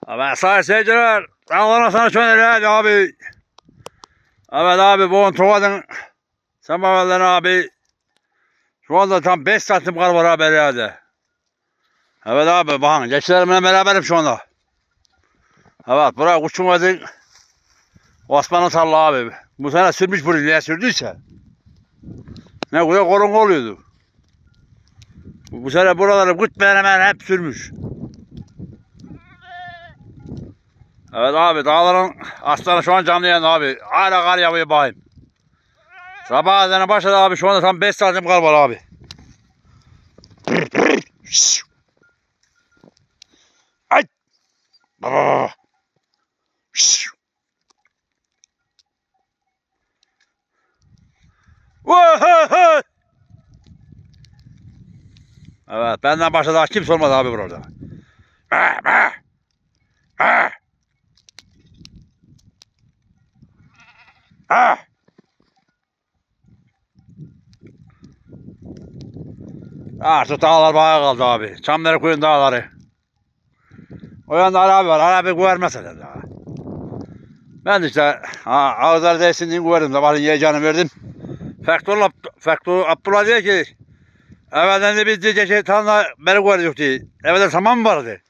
Evet sayın seyirciler. Dağlarına sana şöyle abi. Evet abi bu Trova'nın semaverden abi. Şu anda tam 5 santim kar var abi herhalde. Evet abi bakın geçilerimle beraberim şu anda. Evet buraya Kuşçumaz'ın Osmanlı tarla abi. Bu sene sürmüş burayı niye sürdüyse. Ne kadar korun oluyordu. Bu sene buraları gitmeyen hemen hep sürmüş. Evet abi dağların aslanı şu an canlı yayında abi. Hala kar yağıyor bakayım. Sabah ezanı başladı abi şu anda tam 5 santim kar var abi. Ay. Evet benden başka daha kimse olmadı abi burada. Artık dağlar bağa kaldı abi. Çamları koyun dağları. O yanda abi var. Abi güvermez hele daha. Ben de işte ağızları değsin diye güverdim. Sabahleyin yiyeceğini verdim. Faktör Abdullah diyor ki evvelden de biz diyecek şey tanrına beri güverdik diye. Evvelden saman mı vardı?